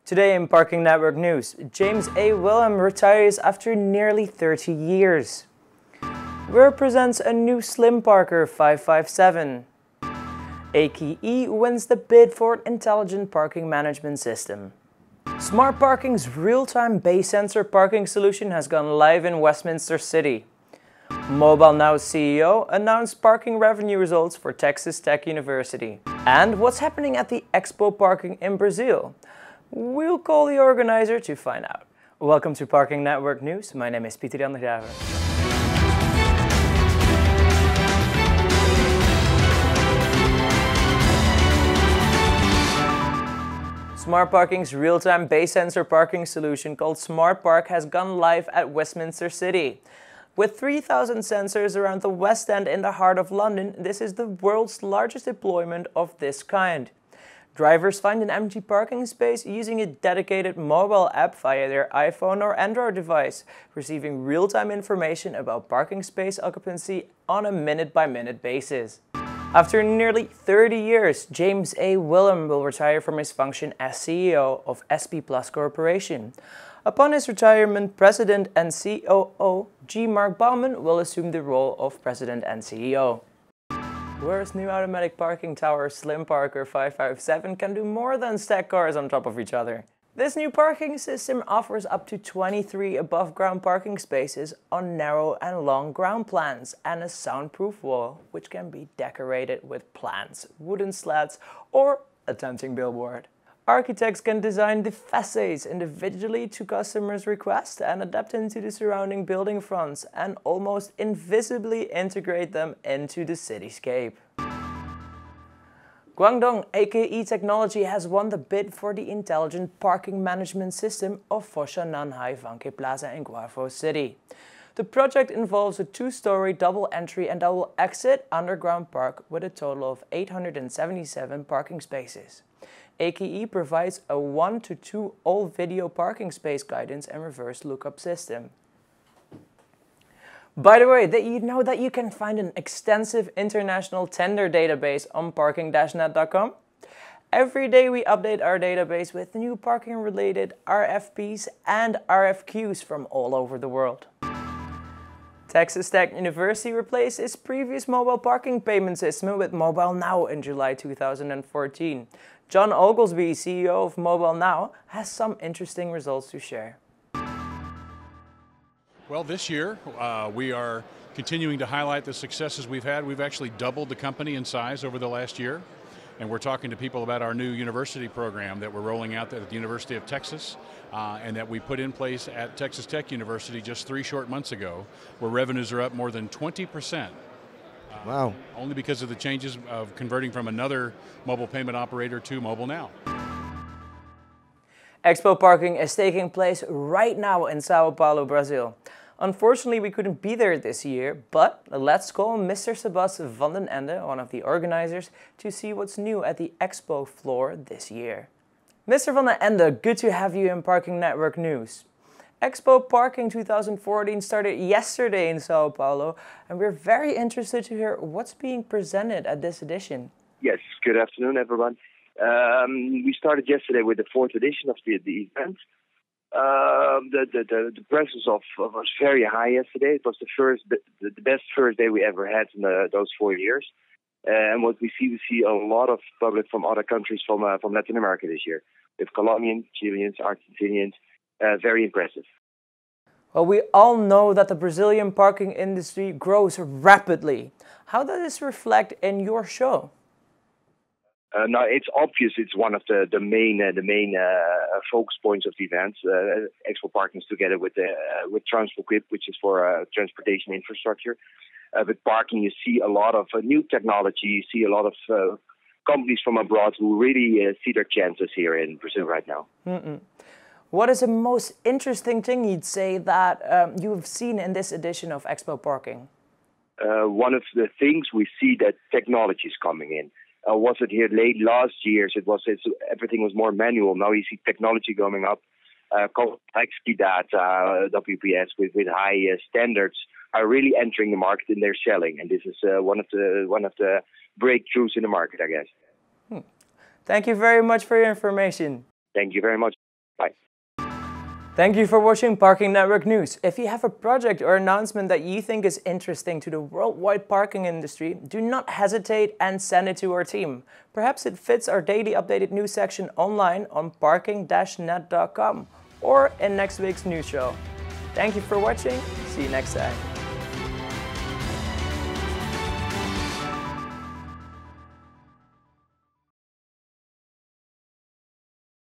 Today in Parking Network News, James A. Willem retires after nearly 30 years. Wöhr presents a new Slimparker 557. AKE wins the bid for an intelligent parking management system. Smart Parking's real-time base sensor parking solution has gone live in Westminster City. MobileNOW CEO announced parking revenue results for Texas Tech University. And what's happening at the Expo Parking in Brazil? We'll call the organizer to find out. Welcome to Parking Network News. My name is Pieter Jan de Graver. Smart Parking's real-time base sensor parking solution called Smart Park has gone live at Westminster City. With 3,000 sensors around the West End in the heart of London, this is the world's largest deployment of this kind. Drivers find an empty parking space using a dedicated mobile app via their iPhone or Android device, receiving real-time information about parking space occupancy on a minute-by-minute basis. After nearly 30 years, James A. Willem will retire from his function as CEO of SP Plus Corporation. Upon his retirement, President and COO G. Mark Baumann will assume the role of President and CEO. Wöhr's new automatic parking tower Slimparker 557 can do more than stack cars on top of each other. This new parking system offers up to 23 above-ground parking spaces on narrow and long ground plans and a soundproof wall which can be decorated with plants, wooden slats or a tempting billboard. Architects can design the facades individually to customers' requests and adapt them to the surrounding building fronts and almost invisibly integrate them into the cityscape. Guangzhou AKE Technology has won the bid for the intelligent parking management system of Fosha Nanhai Vanke Plaza in Guangzhou City. The project involves a two-story double entry and double exit underground park with a total of 877 parking spaces. AKE provides a 1-to-2 all-video parking space guidance and reverse lookup system. By the way, did you know that you can find an extensive international tender database on parking-net.com? Every day we update our database with new parking-related RFPs and RFQs from all over the world. Texas Tech University replaced its previous mobile parking payment system with MobileNOW in July 2014. John Oglesby, CEO of MobileNOW, has some interesting results to share. Well, this year we are continuing to highlight the successes we've had. We've actually doubled the company in size over the last year, and we're talking to people about our new university program that we're rolling out at the University of Texas and that we put in place at Texas Tech University just 3 short months ago, where revenues are up more than 20%. Wow. Only because of the changes of converting from another mobile payment operator to MobileNOW. Expo Parking is taking place right now in Sao Paulo, Brazil. Unfortunately, we couldn't be there this year, but let's call Mr. Sebas van den Ende, one of the organizers, to see what's new at the Expo floor this year. Mr. van den Ende, good to have you in Parking Network News. Expo Parking 2014 started yesterday in Sao Paulo, and we're very interested to hear what's being presented at this edition. Yes, good afternoon, everyone. We started yesterday with the 4th edition of the event. The presence of was very high yesterday. It was the best first day we ever had in those 4 years. And what we see a lot of public from other countries from Latin America this year. With Colombians, Chileans, Argentinians. Very impressive. Well, we all know that the Brazilian parking industry grows rapidly. How does this reflect in your show? No, it's obvious. It's one of the main focus points of the event. Expo Parking is together with TransferQuip, which is for transportation infrastructure. With parking, you see a lot of new technology. You see a lot of companies from abroad who really see their chances here in Brazil right now. What is the most interesting thing you'd say that you've seen in this edition of Expo Parking? One of the things we see that technology is coming in. Was it here late last year? Everything was more manual. Now you see technology going up. Complexity data, WPS with high standards are really entering the market and they're selling. And this is one of the breakthroughs in the market, I guess. Thank you very much for your information. Thank you very much. Bye. Thank you for watching Parking Network News. If you have a project or announcement that you think is interesting to the worldwide parking industry, do not hesitate and send it to our team. Perhaps it fits our daily updated news section online on parking-net.com or in next week's news show. Thank you for watching. See you next time.